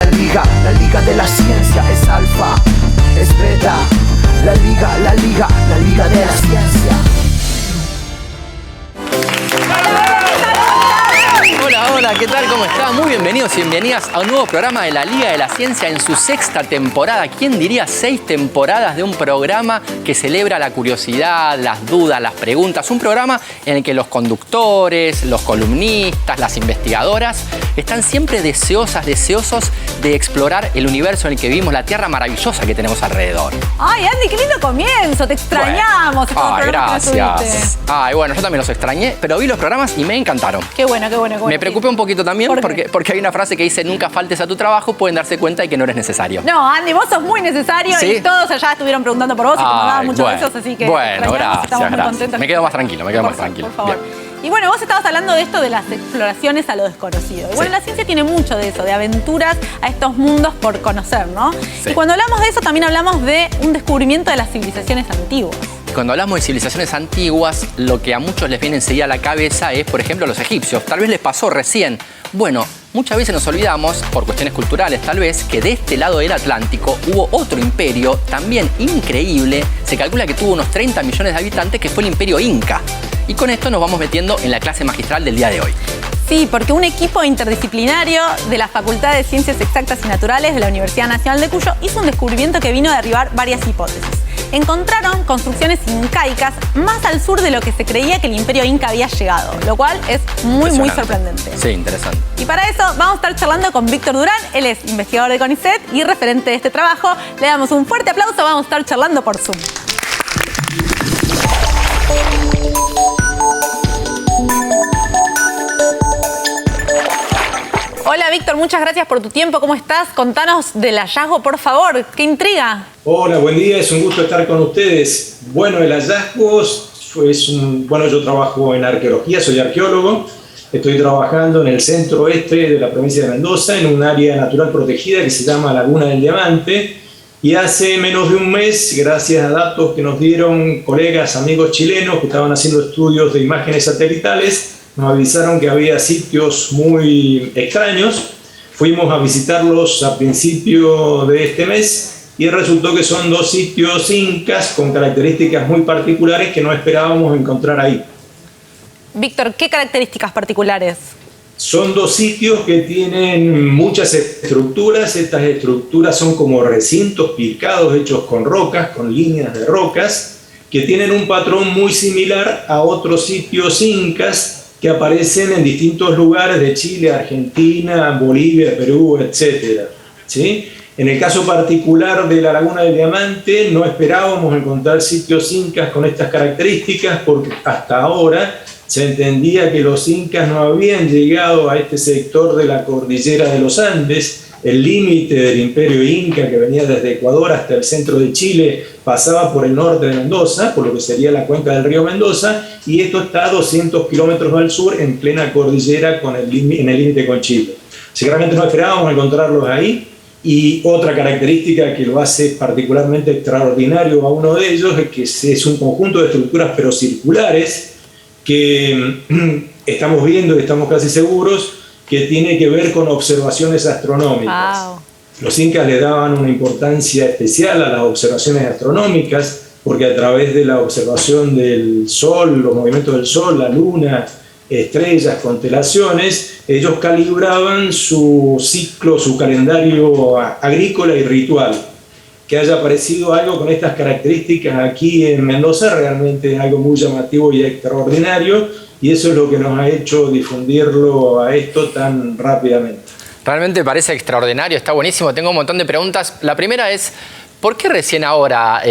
La liga de la ciencia es alfa, es beta. La liga de la ciencia. Hola, ¿qué tal? ¿Cómo están? Muy bienvenidos y bienvenidas a un nuevo programa de la Liga de la Ciencia en su 6ª temporada. ¿Quién diría 6 temporadas de un programa que celebra la curiosidad, las dudas, las preguntas? Un programa en el que los conductores, los columnistas, las investigadoras están siempre deseosos de explorar el universo en el que vivimos, la tierra maravillosa que tenemos alrededor. Ay, Andy, qué lindo comienzo, te extrañamos. Ay, gracias. Ay, bueno, yo también los extrañé, pero vi los programas y me encantaron. Qué bueno. Me preocupé un poquito también porque hay una frase que dice: nunca faltes a tu trabajo, pueden darse cuenta de que no eres necesario. No, Andy, vos sos muy necesario. ¿Sí? Y todos allá estuvieron preguntando por vos y te mandaban muchos besos, así que bueno, estamos muy contentos. Me quedo más tranquilo, Por favor. Bien. Y bueno, vos estabas hablando de esto de las exploraciones a lo desconocido. Y bueno, la ciencia tiene mucho de eso, de aventuras a estos mundos por conocer, ¿no? Sí. Y cuando hablamos de eso también hablamos de un descubrimiento de las civilizaciones antiguas. Cuando hablamos de civilizaciones antiguas, lo que a muchos les viene enseguida a la cabeza es, por ejemplo, los egipcios. Tal vez les pasó recién. Bueno, muchas veces nos olvidamos, por cuestiones culturales tal vez, que de este lado del Atlántico hubo otro imperio también increíble. Se calcula que tuvo unos 30 millones de habitantes, que fue el Imperio Inca. Y con esto nos vamos metiendo en la clase magistral del día de hoy. Sí, porque un equipo interdisciplinario de la Facultad de Ciencias Exactas y Naturales de la Universidad Nacional de Cuyo hizo un descubrimiento que vino a derribar varias hipótesis. Encontraron construcciones incaicas más al sur de lo que se creía que el Imperio Inca había llegado, lo cual es muy sorprendente. Sí, interesante. Y para eso vamos a estar charlando con Víctor Durán. Él es investigador de CONICET y referente de este trabajo. Le damos un fuerte aplauso, vamos a estar charlando por Zoom. Hola Víctor, muchas gracias por tu tiempo. ¿Cómo estás? Contanos del hallazgo, por favor. ¡Qué intriga! Hola, buen día. Es un gusto estar con ustedes. Bueno, el hallazgo bueno, yo trabajo en arqueología, soy arqueólogo. Estoy trabajando en el centro oeste de la provincia de Mendoza, en un área natural protegida que se llama Laguna del Diamante. Y hace menos de un mes, gracias a datos que nos dieron colegas, amigos chilenos que estaban haciendo estudios de imágenes satelitales, nos avisaron que había sitios muy extraños. Fuimos a visitarlos a principio de este mes y resultó que son 2 sitios incas con características muy particulares que no esperábamos encontrar ahí. Víctor, ¿qué características particulares? Son 2 sitios que tienen muchas estructuras. Estas estructuras son como recintos picados hechos con rocas, con líneas de rocas, que tienen un patrón muy similar a otros sitios incas que aparecen en distintos lugares de Chile, Argentina, Bolivia, Perú, etc. ¿Sí? En el caso particular de la Laguna del Diamante, no esperábamos encontrar sitios incas con estas características porque hasta ahora se entendía que los incas no habían llegado a este sector de la cordillera de los Andes. El límite del imperio inca, que venía desde Ecuador hasta el centro de Chile, pasaba por el norte de Mendoza, por lo que sería la cuenca del río Mendoza, y esto está a 200 kilómetros al sur, en plena cordillera, en el límite con Chile. Seguramente no esperábamos encontrarlos ahí, y otra característica que lo hace particularmente extraordinario a uno de ellos es que es un conjunto de estructuras pero circulares que estamos viendo y estamos casi seguros que tiene que ver con observaciones astronómicas. Wow. Los incas le daban una importancia especial a las observaciones astronómicas porque a través de la observación del Sol, los movimientos del Sol, la Luna, estrellas, constelaciones, ellos calibraban su ciclo, su calendario agrícola y ritual. Que haya aparecido algo con estas características aquí en Mendoza realmente es algo muy llamativo y extraordinario, y eso es lo que nos ha hecho difundirlo a esto tan rápidamente. Realmente parece extraordinario, está buenísimo. Tengo un montón de preguntas. La primera es, ¿por qué recién ahora?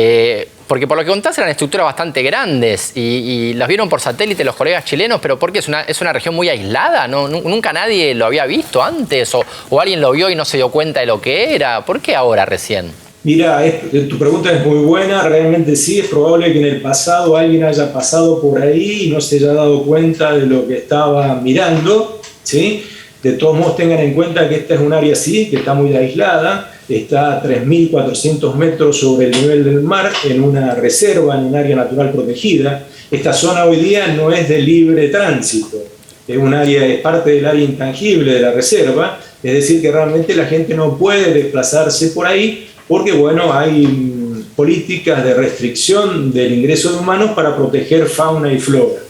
Porque por lo que contás eran estructuras bastante grandes y las vieron por satélite los colegas chilenos, pero ¿por qué? ¿Es una región muy aislada? ¿Nunca nadie lo había visto antes? ¿O alguien lo vio y no se dio cuenta de lo que era? ¿Por qué ahora recién? Mira, tu pregunta es muy buena, realmente sí, es probable que en el pasado alguien haya pasado por ahí y no se haya dado cuenta de lo que estaba mirando, ¿sí? De todos modos tengan en cuenta que esta es un área sí, que está muy aislada, está a 3.400 metros sobre el nivel del mar en una reserva, en un área natural protegida. Esta zona hoy día no es de libre tránsito, es parte del área intangible de la reserva, Es decir, que realmente la gente no puede desplazarse por ahí porque, bueno, hay políticas de restricción del ingreso de humanos para proteger fauna y flora.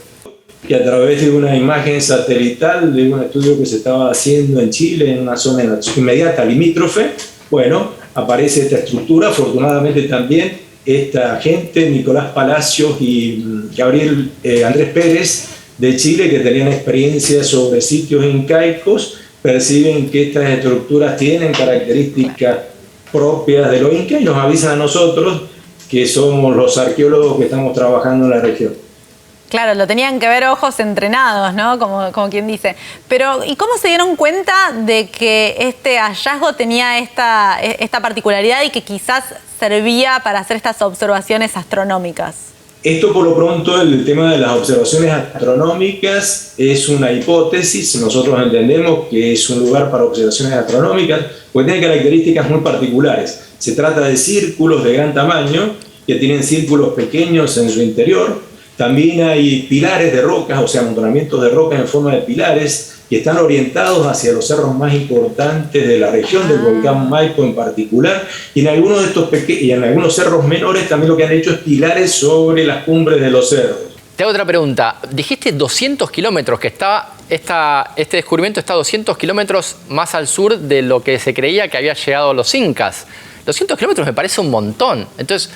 Y a través de una imagen satelital de un estudio que se estaba haciendo en Chile, en una zona inmediata, limítrofe, bueno, aparece esta estructura. Afortunadamente también esta gente, Nicolás Palacios y Andrés Pérez de Chile, que tenían experiencia sobre sitios incaicos, perciben que estas estructuras tienen características propias de los incas y nos avisan a nosotros, que somos los arqueólogos que estamos trabajando en la región. Claro, lo tenían que ver ojos entrenados, ¿no? Como quien dice. Pero, ¿y cómo se dieron cuenta de que este hallazgo tenía esta particularidad y que quizás servía para hacer estas observaciones astronómicas? Esto, por lo pronto, el tema de las observaciones astronómicas es una hipótesis. Nosotros entendemos que es un lugar para observaciones astronómicas, porque tiene características muy particulares. Se trata de círculos de gran tamaño, que tienen círculos pequeños en su interior. También hay pilares de rocas, o sea, amontonamientos de rocas en forma de pilares, que están orientados hacia los cerros más importantes de la región, del volcán Maipo en particular, y en algunos de estos y en algunos cerros menores también lo que han hecho es pilares sobre las cumbres de los cerros. Te hago otra pregunta. Dijiste 200 kilómetros, que este descubrimiento está 200 kilómetros más al sur de lo que se creía que había llegado a los incas. 200 kilómetros me parece un montón. Entonces,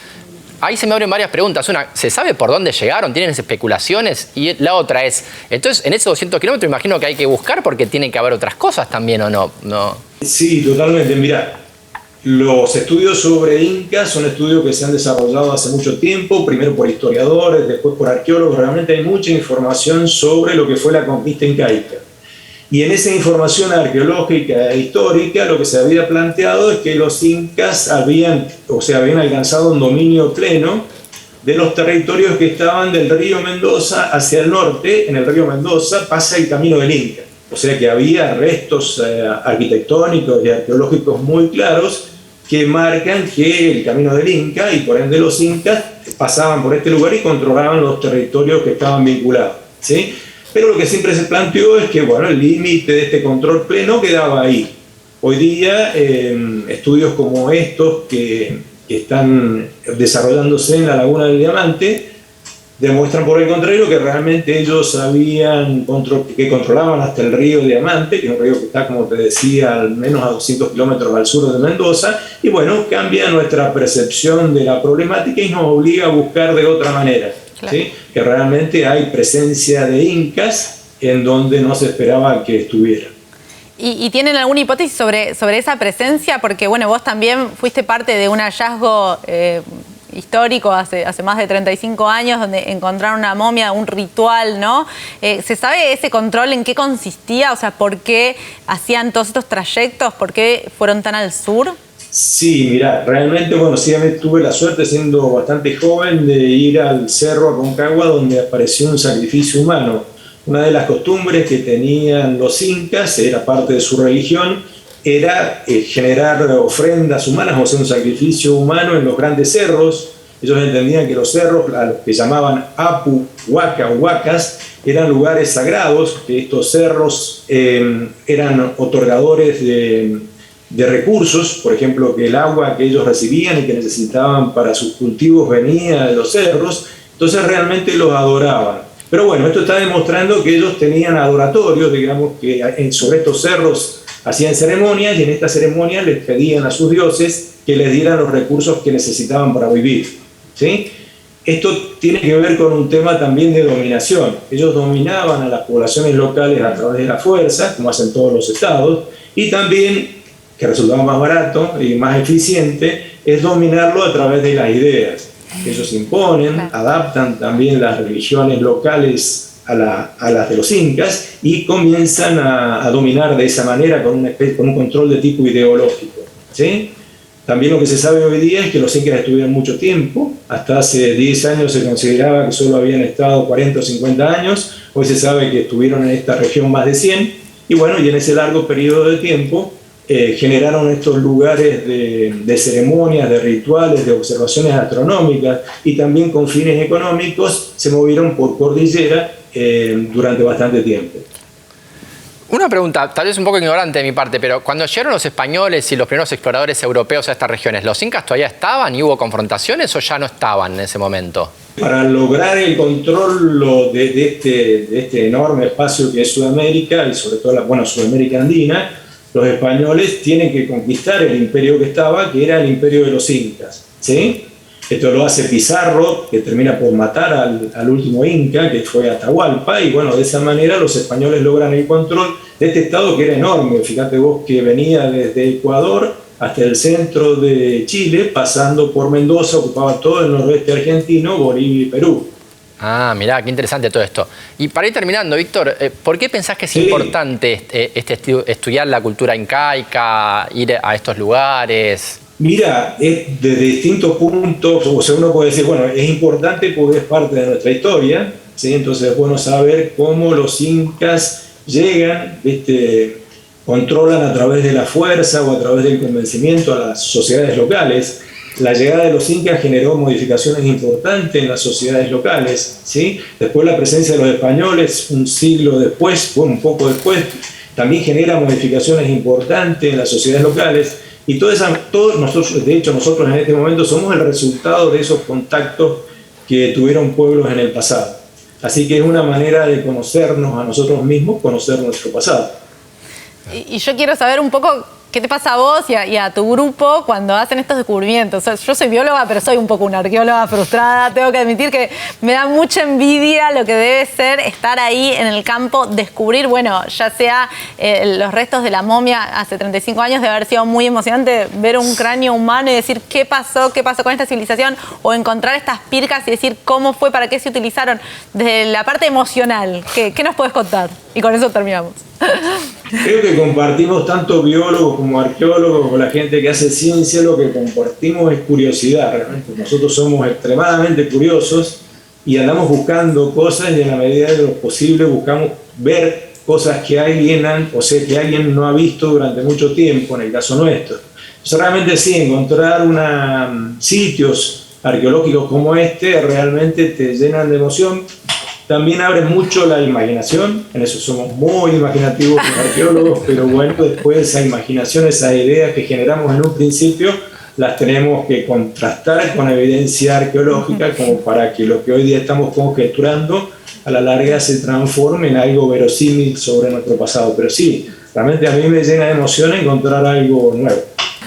ahí se me abren varias preguntas. Una, ¿se sabe por dónde llegaron? ¿Tienen especulaciones? Y la otra es, entonces, en esos 200 kilómetros imagino que hay que buscar porque tiene que haber otras cosas también, ¿o no? Sí, totalmente. Mirá, los estudios sobre incas son estudios que se han desarrollado hace mucho tiempo, primero por historiadores, después por arqueólogos. Realmente hay mucha información sobre lo que fue la conquista incaica. Y en esa información arqueológica e histórica lo que se había planteado es que los incas habían alcanzado un dominio pleno de los territorios que estaban del río Mendoza hacia el norte. En el río Mendoza pasa el camino del Inca, o sea que había restos arquitectónicos y arqueológicos muy claros que marcan que el camino del Inca y por ende los incas pasaban por este lugar y controlaban los territorios que estaban vinculados, ¿sí? Pero lo que siempre se planteó es que, bueno, el límite de este control pleno quedaba ahí. Hoy día, estudios como estos que están desarrollándose en la Laguna del Diamante demuestran, por el contrario, que realmente ellos que controlaban hasta el río Diamante, que es un río que está, como te decía, al menos a 200 kilómetros al sur de Mendoza, y bueno, cambia nuestra percepción de la problemática y nos obliga a buscar de otra manera. Claro. ¿Sí? Que realmente hay presencia de incas en donde no se esperaba que estuviera. ¿Y tienen alguna hipótesis sobre esa presencia? Porque bueno, vos también fuiste parte de un hallazgo histórico hace más de 35 años donde encontraron una momia, un ritual, ¿no? ¿Se sabe ese control en qué consistía? O sea, ¿por qué hacían todos estos trayectos? ¿Por qué fueron tan al sur? Sí, mira, realmente, bueno, sí, tuve la suerte, siendo bastante joven, de ir al Cerro Aconcagua, donde apareció un sacrificio humano. Una de las costumbres que tenían los incas, era parte de su religión, era generar ofrendas humanas, o sea, un sacrificio humano en los grandes cerros. Ellos entendían que los cerros, a los que llamaban Apu, Huaca o Huacas, eran lugares sagrados, que estos cerros eran otorgadores de recursos, por ejemplo, que el agua que ellos recibían y que necesitaban para sus cultivos venía de los cerros, entonces realmente los adoraban. Pero bueno, esto está demostrando que ellos tenían adoratorios, digamos, que sobre estos cerros hacían ceremonias y en estas ceremonias les pedían a sus dioses que les dieran los recursos que necesitaban para vivir, ¿sí? Esto tiene que ver con un tema también de dominación. Ellos dominaban a las poblaciones locales a través de la fuerza, como hacen todos los estados, y también, que resultaba más barato y más eficiente, es dominarlo a través de las ideas. Ellos imponen, adaptan también las religiones locales a las de los incas y comienzan a dominar de esa manera con un control de tipo ideológico, ¿sí? También lo que se sabe hoy día es que los incas estuvieron mucho tiempo. Hasta hace 10 años se consideraba que solo habían estado 40 o 50 años. Hoy se sabe que estuvieron en esta región más de 100. Y bueno, y en ese largo periodo de tiempo generaron estos lugares de ceremonias, de rituales, de observaciones astronómicas y también con fines económicos se movieron por cordillera durante bastante tiempo. Una pregunta, tal vez un poco ignorante de mi parte, pero cuando llegaron los españoles y los primeros exploradores europeos a estas regiones, ¿los incas todavía estaban y hubo confrontaciones o ya no estaban en ese momento? Para lograr el control de este enorme espacio que es Sudamérica, y sobre todo Sudamérica andina, los españoles tienen que conquistar el imperio que estaba, que era el imperio de los incas, ¿sí? Esto lo hace Pizarro, que termina por matar al último inca, que fue Atahualpa, y bueno, de esa manera los españoles logran el control de este estado que era enorme. Fíjate vos que venía desde Ecuador hasta el centro de Chile, pasando por Mendoza, ocupaba todo el noroeste argentino, Bolivia y Perú. Ah, mirá, qué interesante todo esto. Y para ir terminando, Víctor, ¿por qué pensás que es importante estudiar la cultura incaica, ir a estos lugares? Mira, es de distintos puntos, o sea, uno puede decir, bueno, es importante porque es parte de nuestra historia, ¿sí? Entonces es bueno saber cómo los incas llegan, controlan a través de la fuerza o a través del convencimiento a las sociedades locales. La llegada de los incas generó modificaciones importantes en las sociedades locales, ¿sí? Después la presencia de los españoles, un siglo después, un poco después, también genera modificaciones importantes en las sociedades locales. Y nosotros, de hecho, nosotros en este momento somos el resultado de esos contactos que tuvieron pueblos en el pasado. Así que es una manera de conocernos a nosotros mismos, conocer nuestro pasado. Y yo quiero saber un poco qué te pasa a vos y a tu grupo cuando hacen estos descubrimientos. O sea, yo soy bióloga, pero soy un poco una arqueóloga frustrada. Tengo que admitir que me da mucha envidia lo que debe ser estar ahí en el campo, descubrir, bueno, ya sea los restos de la momia hace 35 años, de haber sido muy emocionante ver un cráneo humano y decir qué pasó con esta civilización, o encontrar estas pircas y decir cómo fue, para qué se utilizaron. Desde la parte emocional, ¿qué nos puedes contar? Y con eso terminamos. Creo que compartimos, tanto biólogos como arqueólogos, con la gente que hace ciencia, lo que compartimos es curiosidad. Realmente nosotros somos extremadamente curiosos y andamos buscando cosas, y en la medida de lo posible buscamos ver cosas que alguien no ha visto durante mucho tiempo, en el caso nuestro. Entonces, realmente sí, encontrar sitios arqueológicos como este realmente te llenan de emoción. También abre mucho la imaginación, en eso somos muy imaginativos como arqueólogos, pero bueno, después esa imaginación, esas ideas que generamos en un principio, las tenemos que contrastar con evidencia arqueológica, como para que lo que hoy día estamos conjeturando a la larga se transforme en algo verosímil sobre nuestro pasado. Pero sí, realmente a mí me llena de emoción encontrar algo nuevo.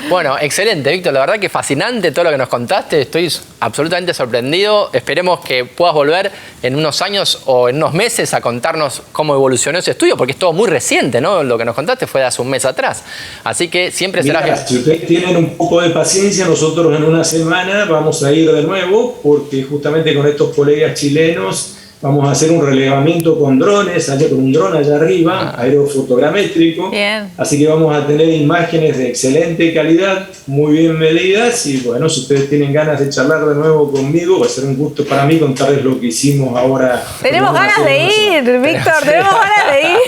Bueno, excelente, Víctor. La verdad que fascinante todo lo que nos contaste. Estoy absolutamente sorprendido. Esperemos que puedas volver en unos años o en unos meses a contarnos cómo evolucionó ese estudio, porque es todo muy reciente, ¿no? Lo que nos contaste fue de hace un mes atrás. Así que siempre será... Si ustedes tienen un poco de paciencia, nosotros en una semana vamos a ir de nuevo, porque justamente con estos colegas chilenos vamos a hacer un relevamiento con drones, con un dron allá arriba, aerofotogramétrico. Bien. Así que vamos a tener imágenes de excelente calidad, muy bien medidas. Y bueno, si ustedes tienen ganas de charlar de nuevo conmigo, va a ser un gusto para mí contarles lo que hicimos ahora. Tenemos ganas de ir, Víctor, tenemos ganas de ir.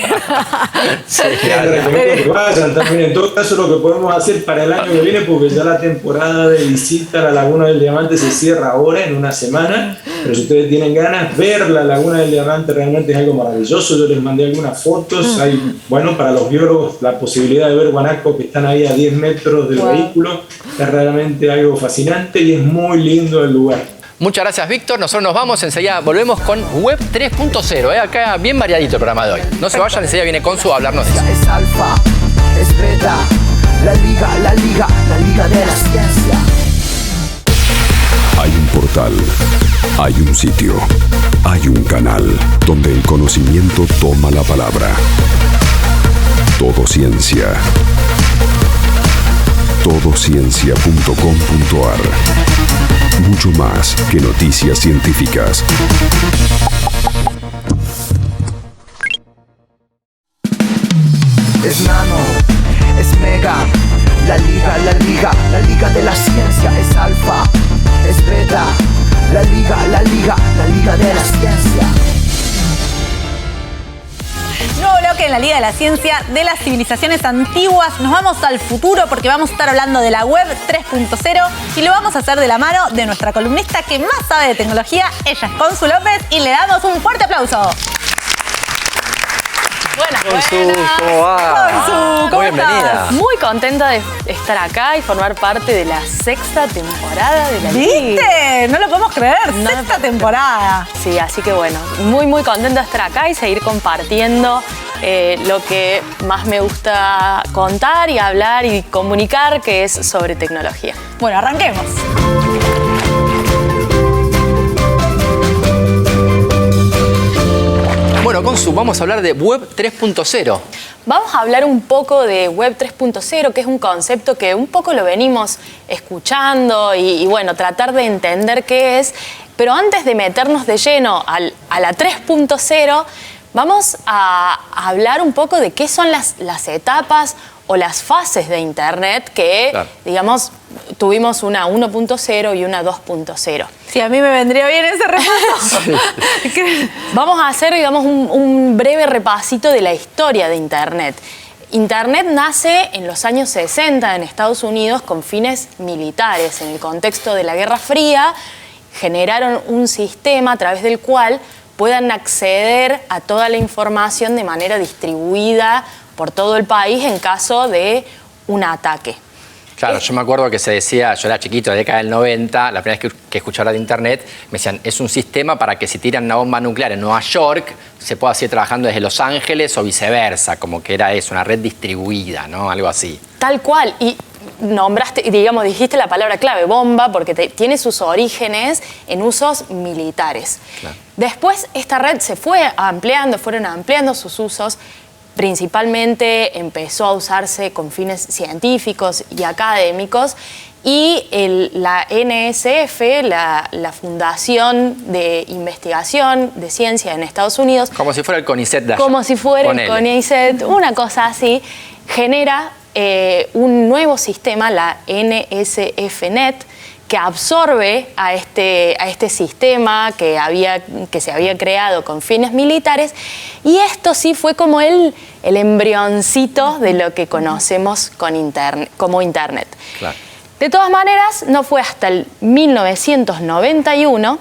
Sí, les recomiendo que vayan también. En todo caso, lo que podemos hacer para el año que viene, porque ya la temporada de visita a la Laguna del Diamante se cierra ahora, en una semana. Pero si ustedes tienen ganas, ver la Laguna del Diamante realmente es algo maravilloso. Yo les mandé algunas fotos. Hay, bueno, para los biólogos, la posibilidad de ver guanacos que están ahí a 10 metros del vehículo es realmente algo fascinante y es muy lindo el lugar. Muchas gracias, Víctor. Nosotros nos vamos, enseguida volvemos con Web 3.0. Acá bien variadito el programa de hoy. No se vayan, enseguida viene Consu a hablarnos de eso. Es alfa, es beta, la liga de la ciencia. Hay un portal, hay un sitio, hay un canal donde el conocimiento toma la palabra. Todo Ciencia. Todociencia.com.ar. Mucho más que noticias científicas. Es nano, es mega, la liga de la ciencia. Es alfa, es beta, la liga de la ciencia. Nuevo bloque en la Liga de la Ciencia de las civilizaciones antiguas. Nos vamos al futuro porque vamos a estar hablando de la Web 3.0 y lo vamos a hacer de la mano de nuestra columnista que más sabe de tecnología. Ella es Consu López y le damos un fuerte aplauso. Consu, ¿cómo va? Consu, ¿cómo Muy bienvenida. estás? Muy contenta de estar acá y formar parte de la 6ª temporada de la Liga. ¿Viste? No lo podemos creer, sexta temporada. Sí, así que bueno, muy contenta de estar acá y seguir compartiendo lo que más me gusta contar y hablar y comunicar, que es sobre tecnología. Bueno, arranquemos. Bueno, Consu, vamos a hablar de Web 3.0. Vamos a hablar un poco de Web 3.0, que es un concepto que un poco lo venimos escuchando y bueno, tratar de entender qué es. Pero antes de meternos de lleno a la 3.0, vamos a hablar un poco de qué son las etapas o las fases de Internet que, claro, digamos, tuvimos una 1.0 y una 2.0. Sí, a mí me vendría bien ese repaso. Vamos a hacer, digamos, un breve repasito de la historia de Internet. Internet nace en los años 60 en Estados Unidos con fines militares. En el contexto de la Guerra Fría, generaron un sistema a través del cual puedan acceder a toda la información de manera distribuida por todo el país en caso de un ataque. Claro, yo me acuerdo que se decía, yo era chiquito, de década del 90, la primera vez que escuché hablar de Internet, me decían, es un sistema para que si tiran una bomba nuclear en Nueva York, se pueda seguir trabajando desde Los Ángeles o viceversa, como que era eso, una red distribuida, ¿no? Algo así. Tal cual, y nombraste, digamos, dijiste la palabra clave, bomba, porque tiene sus orígenes en usos militares. Claro. Después esta red se fue ampliando, fueron ampliando sus usos. Principalmente empezó a usarse con fines científicos y académicos y la NSF, la Fundación de Investigación de Ciencia en Estados Unidos, Como si fuera el CONICET de allá. como si fuera el CONICET, una cosa así, genera un nuevo sistema, la NSFNet, que absorbe a este sistema que se había creado con fines militares, y esto sí fue como el embrioncito de lo que conocemos como Internet. Claro. De todas maneras, no fue hasta el 1991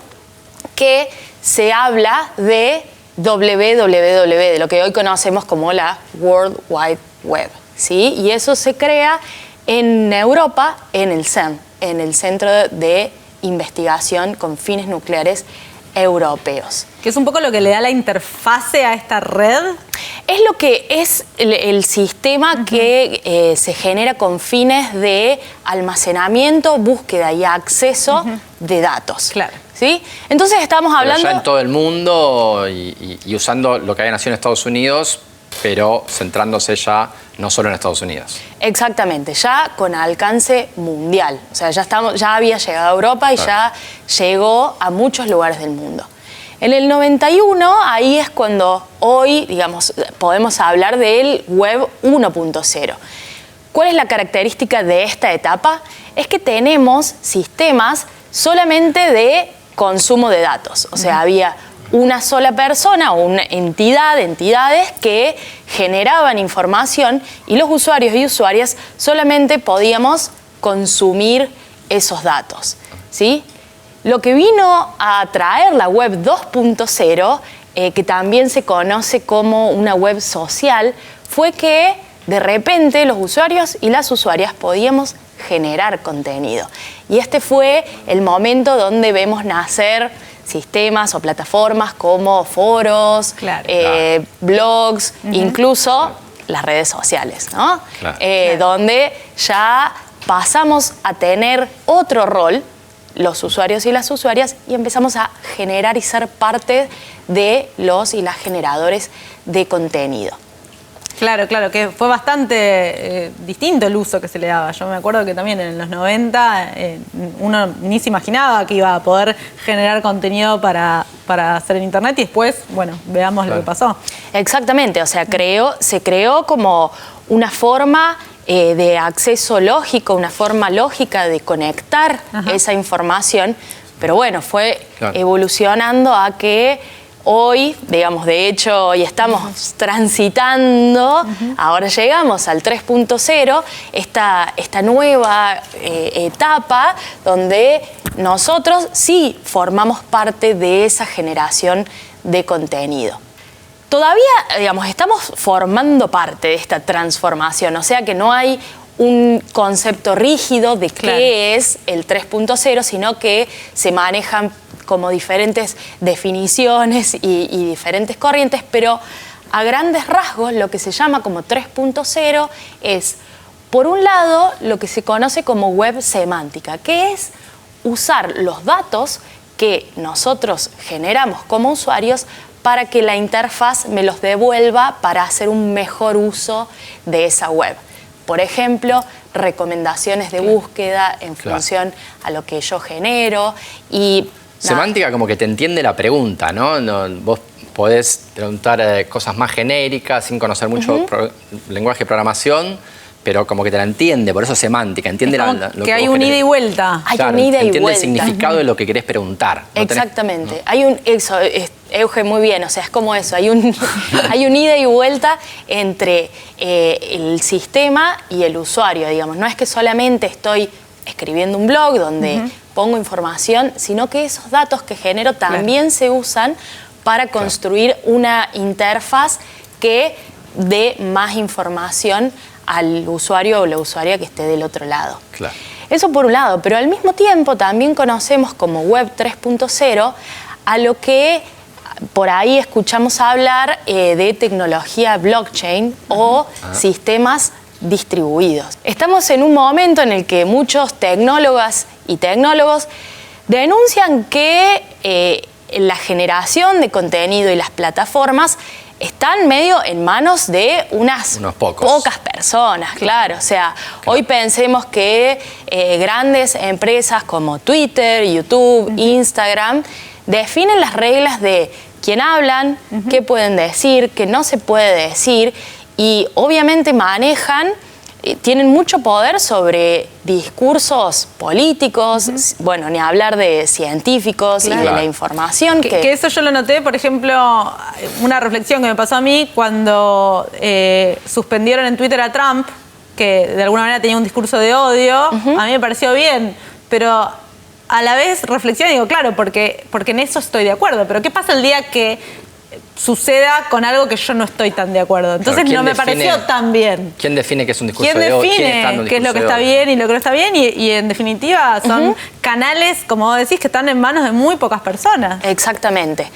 que se habla de WWW, de lo que hoy conocemos como la World Wide Web, ¿sí? Y eso se crea en Europa, en el CERN, en el Centro de Investigación con Fines Nucleares Europeos. Que es un poco lo que le da la interfase a esta red. Es lo que es el sistema que se genera con fines de almacenamiento, búsqueda y acceso de datos. Claro. ¿Sí? Entonces estamos hablando... Pero ya en todo el mundo y usando lo que había nacido en Estados Unidos, pero centrándose ya no solo en Estados Unidos. Exactamente, ya con alcance mundial. O sea, ya había llegado a Europa y claro, ya llegó a muchos lugares del mundo. En el 91, ahí es cuando hoy, digamos, podemos hablar del Web 1.0. ¿Cuál es la característica de esta etapa? Es que tenemos sistemas solamente de consumo de datos. O sea, había una sola persona o una entidades que generaban información y los usuarios y usuarias solamente podíamos consumir esos datos, ¿sí? Lo que vino a traer la web 2.0, que también se conoce como una web social, fue que de repente los usuarios y las usuarias podíamos generar contenido. Y este fue el momento donde vemos nacer sistemas o plataformas como foros, Claro. blogs, incluso las redes sociales, ¿no? Claro. Donde ya pasamos a tener otro rol, los usuarios y las usuarias, y empezamos a generar y ser parte de los y las generadores de contenido. Claro, que fue bastante distinto el uso que se le daba. Yo me acuerdo que también en los 90 uno ni se imaginaba que iba a poder generar contenido para hacer en Internet y después, bueno, veamos lo que pasó. Exactamente, o sea, se creó como una forma de acceso lógico, una forma lógica de conectar esa información, pero bueno, fue evolucionando a que hoy, digamos, de hecho, hoy estamos transitando, ahora llegamos al 3.0, esta nueva etapa donde nosotros sí formamos parte de esa generación de contenido. todavía, digamos, estamos formando parte de esta transformación, o sea que no hay un concepto rígido de qué es el 3.0, sino que se manejan como diferentes definiciones y diferentes corrientes, pero a grandes rasgos lo que se llama como 3.0 es, por un lado, lo que se conoce como web semántica, que es usar los datos que nosotros generamos como usuarios para que la interfaz me los devuelva para hacer un mejor uso de esa web. Por ejemplo, recomendaciones de búsqueda en función a lo que yo genero y... Semántica como que te entiende la pregunta, ¿no? Vos podés preguntar cosas más genéricas sin conocer mucho lenguaje de programación, pero como que te la entiende, por eso semántica, entiende lo que hay un ida y vuelta. Hay un ida y vuelta. Entiende el significado de lo que querés preguntar. Exactamente. Hay un... Eso, Euge, muy bien, o sea, es como eso, hay un ida y vuelta entre el sistema y el usuario, digamos. No es que solamente estoy escribiendo un blog donde pongo información, sino que esos datos que genero también se usan para construir una interfaz que dé más información al usuario o la usuaria que esté del otro lado. Claro. Eso por un lado, pero al mismo tiempo también conocemos como Web 3.0 a lo que por ahí escuchamos hablar de tecnología blockchain o sistemas distribuidos. Estamos en un momento en el que muchos tecnólogas y tecnólogos denuncian que la generación de contenido y las plataformas están medio en manos de unas pocas personas, claro. O sea, hoy pensemos que grandes empresas como Twitter, YouTube, Instagram definen las reglas de quién hablan, qué pueden decir, qué no se puede decir y obviamente manejan, tienen mucho poder sobre discursos políticos, bueno, ni hablar de científicos y de la información. Que eso yo lo noté, por ejemplo, una reflexión que me pasó a mí cuando suspendieron en Twitter a Trump, que de alguna manera tenía un discurso de odio, a mí me pareció bien, pero a la vez reflexiono y digo, claro, porque en eso estoy de acuerdo, pero ¿qué pasa el día que suceda con algo que yo no estoy tan de acuerdo? Entonces no me pareció tan bien. ¿Quién define qué es un discurso de odio? ¿Quién define qué es lo que está bien y lo que no está bien? Y en definitiva son canales, como vos decís, que están en manos de muy pocas personas. Exactamente.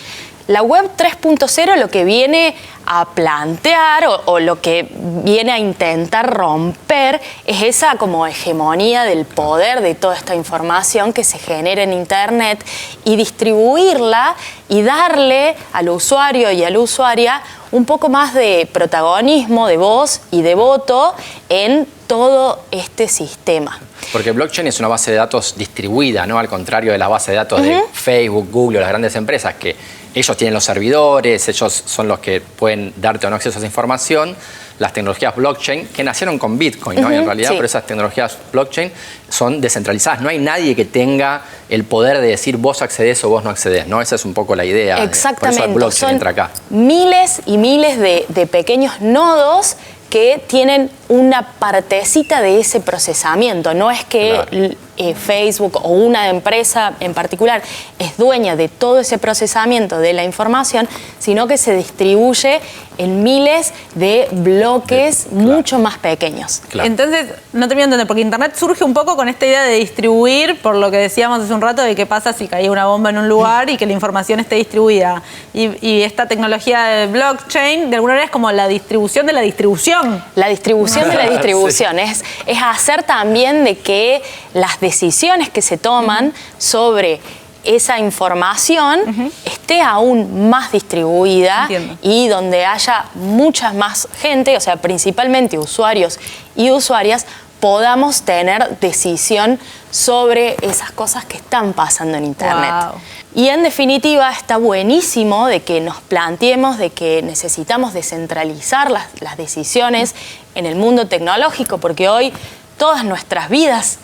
La Web 3.0 lo que viene a plantear o lo que viene a intentar romper es esa como hegemonía del poder de toda esta información que se genera en Internet y distribuirla y darle al usuario y a la usuaria un poco más de protagonismo, de voz y de voto en todo este sistema. Porque blockchain es una base de datos distribuida, ¿no? Al contrario de la base de datos de Facebook, Google o las grandes empresas, que ellos tienen los servidores, ellos son los que pueden darte o no acceso a esa información. Las tecnologías blockchain, que nacieron con Bitcoin, ¿no? Y en realidad, pero esas tecnologías blockchain son descentralizadas. No hay nadie que tenga el poder de decir vos accedés o vos no accedés, ¿no? Esa es un poco la idea. Exactamente. Por eso el blockchain entra acá. Miles y miles de pequeños nodos que tienen una partecita de ese procesamiento. No es que Facebook o una empresa en particular es dueña de todo ese procesamiento de la información, sino que se distribuye en miles de bloques mucho más pequeños. Claro. Entonces, no termino de entender, porque Internet surge un poco con esta idea de distribuir, por lo que decíamos hace un rato, de qué pasa si caía una bomba en un lugar y que la información esté distribuida. Y esta tecnología de blockchain, de alguna manera, es como la distribución de la distribución. La distribución de la distribución es hacer también de que las decisiones que se toman sobre esa información esté aún más distribuida y donde haya mucha más gente, o sea, principalmente usuarios y usuarias, podamos tener decisión sobre esas cosas que están pasando en Internet. Wow. Y en definitiva está buenísimo de que nos planteemos de que necesitamos descentralizar las decisiones en el mundo tecnológico, porque hoy todas nuestras vidas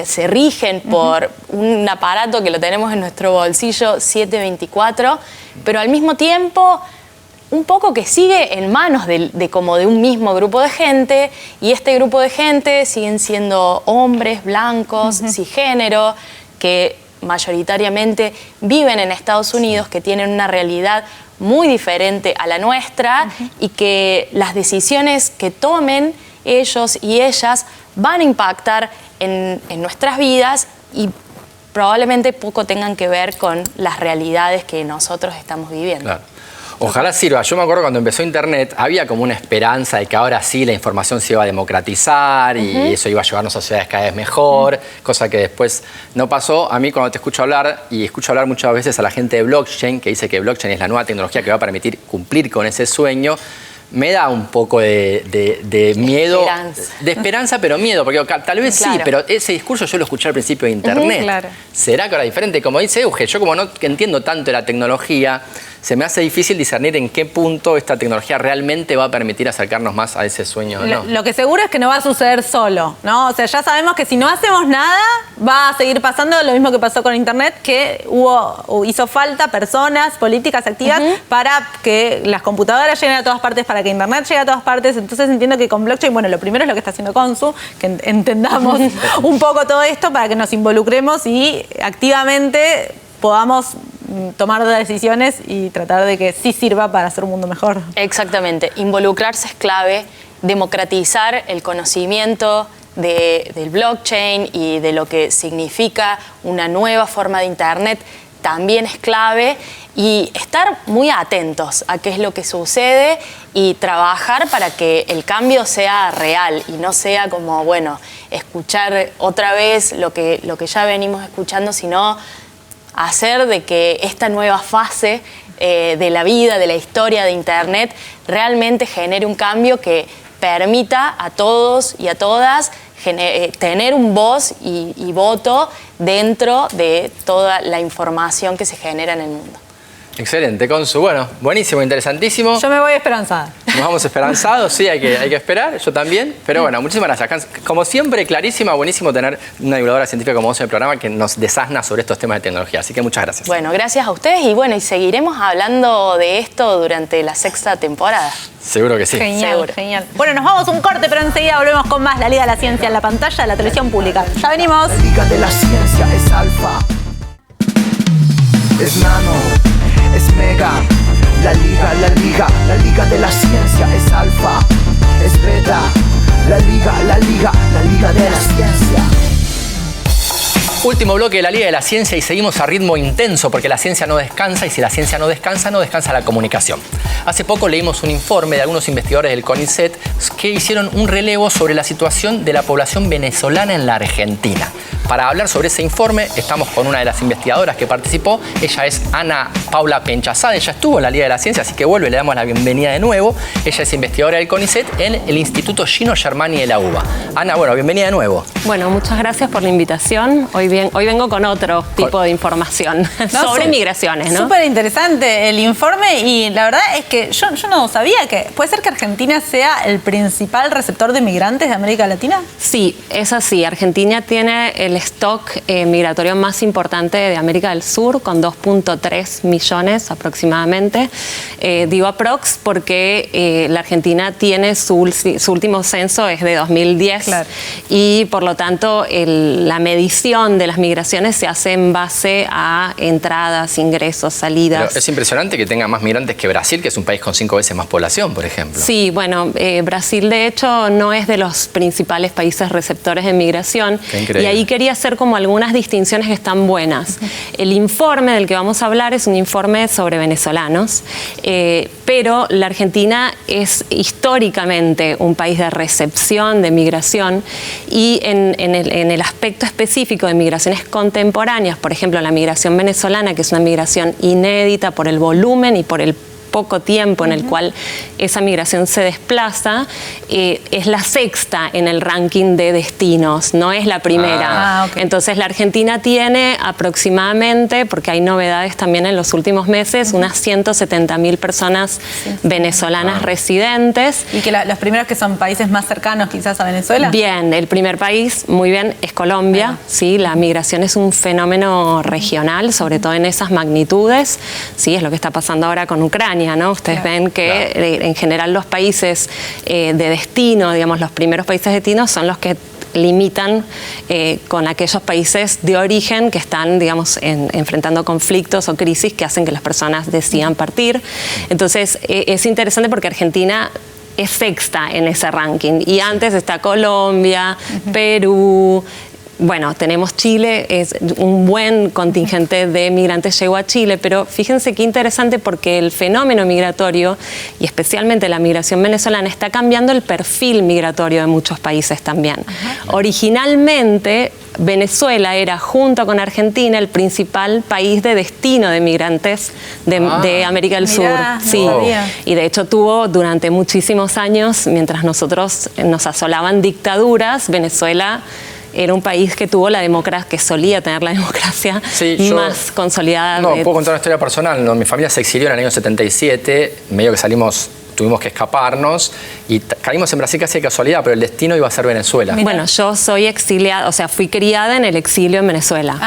se rigen por un aparato que lo tenemos en nuestro bolsillo 7/24, pero al mismo tiempo un poco que sigue en manos de como de un mismo grupo de gente, y este grupo de gente siguen siendo hombres blancos, cisgénero, que mayoritariamente viven en Estados Unidos, que tienen una realidad muy diferente a la nuestra y que las decisiones que tomen ellos y ellas van a impactar en nuestras vidas y probablemente poco tengan que ver con las realidades que nosotros estamos viviendo. Claro. Ojalá sirva. Yo me acuerdo cuando empezó Internet, había como una esperanza de que ahora sí la información se iba a democratizar y eso iba a llevarnos a sociedades cada vez mejor, cosa que después no pasó. A mí cuando te escucho hablar, y escucho hablar muchas veces a la gente de blockchain, que dice que blockchain es la nueva tecnología que va a permitir cumplir con ese sueño, me da un poco de miedo, de esperanza, pero miedo, porque tal vez sí, pero ese discurso yo lo escuché al principio de Internet. ¿Será que ahora es diferente? Como dice Euge, yo como no entiendo tanto de la tecnología, se me hace difícil discernir en qué punto esta tecnología realmente va a permitir acercarnos más a ese sueño. ¿No? Lo que seguro es que no va a suceder solo, ¿no? O sea, ya sabemos que si no hacemos nada, va a seguir pasando lo mismo que pasó con Internet, que hizo falta personas, políticas activas para que las computadoras lleguen a todas partes, para que Internet llegue a todas partes. Entonces entiendo que con blockchain, bueno, lo primero es lo que está haciendo Consu, que entendamos un poco todo esto para que nos involucremos y activamente podamos tomar decisiones y tratar de que sí sirva para hacer un mundo mejor. Exactamente. Involucrarse es clave, democratizar el conocimiento del blockchain y de lo que significa una nueva forma de Internet también es clave, y estar muy atentos a qué es lo que sucede y trabajar para que el cambio sea real y no sea como, bueno, escuchar otra vez lo que ya venimos escuchando, sino hacer de que esta nueva fase de la vida, de la historia de Internet, realmente genere un cambio que permita a todos y a todas tener un voz y voto dentro de toda la información que se genera en el mundo. Excelente, Consu. Bueno, buenísimo, interesantísimo. Yo me voy esperanzada. Nos vamos esperanzados, sí, hay que esperar, yo también. Pero bueno, muchísimas gracias. Como siempre, clarísima, buenísimo tener una divulgadora científica como vos en el programa que nos desasna sobre estos temas de tecnología. Así que muchas gracias. Bueno, gracias a ustedes y bueno, y seguiremos hablando de esto durante la 6ª temporada. Seguro que sí. Genial, seguro. Genial. Bueno, nos vamos a un corte, pero enseguida volvemos con más La Liga de la Ciencia en la pantalla de la televisión pública. Ya venimos. La Liga de la Ciencia es alfa, es nano, es mega. La Liga de la Ciencia es alfa, es beta. La Liga de la Ciencia. Último bloque de la Liga de la Ciencia y seguimos a ritmo intenso porque la ciencia no descansa y si la ciencia no descansa la comunicación. Hace poco leímos un informe de algunos investigadores del CONICET que hicieron un relevo sobre la situación de la población venezolana en la Argentina. Para hablar sobre ese informe estamos con una de las investigadoras que participó. Ella es Ana Paula Penchazada. Ella estuvo en la Liga de la Ciencia, así que vuelve, le damos la bienvenida de nuevo. Ella es investigadora del CONICET en el Instituto Gino Germani de la UBA. Ana, bueno, bienvenida de nuevo. Bueno, muchas gracias por la invitación. Hoy vengo con otro tipo de información sobre migraciones, ¿no? Súper interesante el informe y la verdad es que yo no sabía que... ¿Puede ser que Argentina sea el principal receptor de migrantes de América Latina? Sí, es así. Argentina tiene el stock migratorio más importante de América del Sur, con 2.3 millones aproximadamente. Digo aprox porque la Argentina tiene su último censo es de 2010. Claro. Y por lo tanto la medición de las migraciones se hace en base a entradas, ingresos, salidas. Pero es impresionante que tenga más migrantes que Brasil, que es un país con 5 veces más población, por ejemplo. Sí, bueno, Brasil de hecho no es de los principales países receptores de migración. Qué increíble. Y ahí quería hacer como algunas distinciones que están buenas. El informe del que vamos a hablar es un informe sobre venezolanos, pero la Argentina es históricamente un país de recepción, de migración, y en el aspecto específico de migraciones contemporáneas, por ejemplo, la migración venezolana, que es una migración inédita por el volumen y por el poco tiempo en el cual esa migración se desplaza, es la 6ª en el ranking de destinos, no es la primera. Okay. Entonces la Argentina tiene aproximadamente, porque hay novedades también en los últimos meses, unas 170.000 personas venezolanas residentes. ¿Y que los primeros que son países más cercanos quizás a Venezuela? Bien, el primer país, muy bien, es Colombia. ¿Sí? La migración es un fenómeno regional, sobre todo en esas magnitudes. ¿Sí? Es lo que está pasando ahora con Ucrania, ¿no? Ustedes ven que en general los países de destino, digamos, los primeros países de destino son los que limitan con aquellos países de origen que están, digamos, enfrentando conflictos o crisis que hacen que las personas decidan partir. Entonces, es interesante porque Argentina es sexta en ese ranking. Y antes está Colombia, Perú. Bueno, tenemos Chile, es un buen contingente de migrantes llegó a Chile, pero fíjense qué interesante porque el fenómeno migratorio, y especialmente la migración venezolana, está cambiando el perfil migratorio de muchos países también. Originalmente, Venezuela era, junto con Argentina, el principal país de destino de migrantes de América del Sur. Sí. Y de hecho tuvo durante muchísimos años, mientras nosotros nos asolaban dictaduras, Venezuela era un país que tuvo la democracia, que solía tener la democracia más consolidada. No, puedo contar una historia personal. ¿No? Mi familia se exilió en el año 77, medio que tuvimos que escaparnos y caímos en Brasil casi de casualidad, pero el destino iba a ser Venezuela. Bueno, yo soy exiliada, o sea, fui criada en el exilio en Venezuela.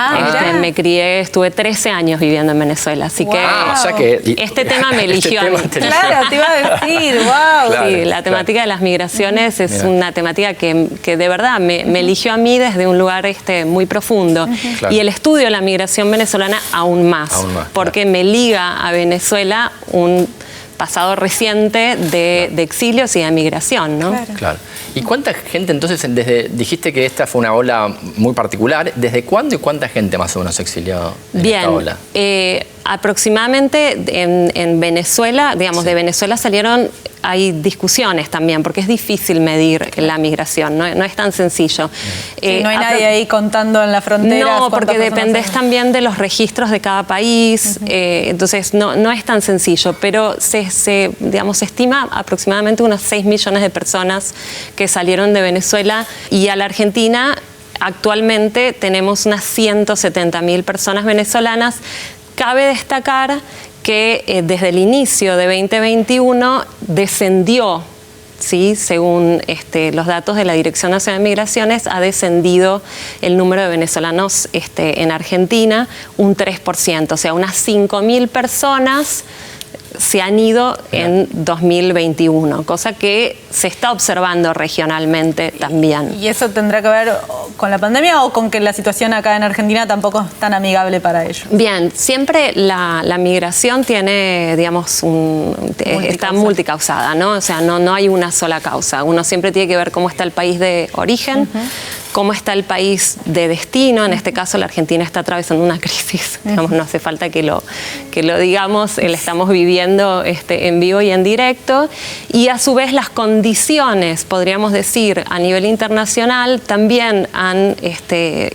Me crié, estuve 13 años viviendo en Venezuela, así que, o sea que este tema me eligió a mí. Claro, te iba a decir, wow. Claro, sí, la temática de las migraciones es una temática que de verdad me eligió a mí desde un lugar muy profundo. Y el estudio de la migración venezolana aún más porque me liga a Venezuela un pasado reciente de exilios y de migración, ¿no? Claro. ¿Y cuánta gente entonces, dijiste que esta fue una ola muy particular, ¿desde cuándo y cuánta gente más o menos se exilió en esta ola? Aproximadamente en Venezuela, digamos, de Venezuela hay discusiones también, porque es difícil medir la migración, no es tan sencillo. Sí, no hay nadie ahí contando en la frontera. No, porque dependes también de los registros de cada país, entonces no es tan sencillo, pero se estima aproximadamente unos 6 millones de personas que salieron de Venezuela, y a la Argentina actualmente tenemos unas 170.000 personas venezolanas. Cabe destacar que desde el inicio de 2021 descendió, ¿sí? Según los datos de la Dirección Nacional de Migraciones, ha descendido el número de venezolanos en Argentina un 3%, o sea, unas 5.000 personas se han ido en 2021, cosa que se está observando regionalmente también. ¿Y eso tendrá que ver con la pandemia o con que la situación acá en Argentina tampoco es tan amigable para ellos? Bien, siempre la migración tiene, digamos, está multicausada, ¿no? O sea, no hay una sola causa. Uno siempre tiene que ver cómo está el país de origen, cómo está el país de destino. En este caso, la Argentina está atravesando una crisis. Digamos, no hace falta que lo digamos, la estamos viviendo en vivo y en directo. Y a su vez, las condiciones, podríamos decir, a nivel internacional también han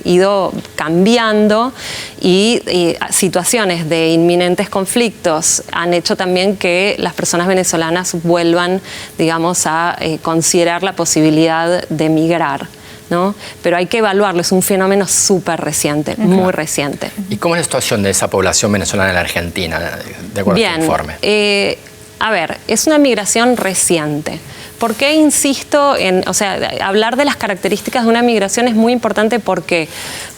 ido cambiando, y situaciones de inminentes conflictos han hecho también que las personas venezolanas vuelvan, digamos, a considerar la posibilidad de migrar, ¿no? Pero hay que evaluarlo, es un fenómeno súper reciente, muy reciente. ¿Y cómo es la situación de esa población venezolana en la Argentina, de acuerdo a este informe? A ver, es una migración reciente. ¿Por qué insisto en, hablar de las características de una migración es muy importante? ¿Por qué?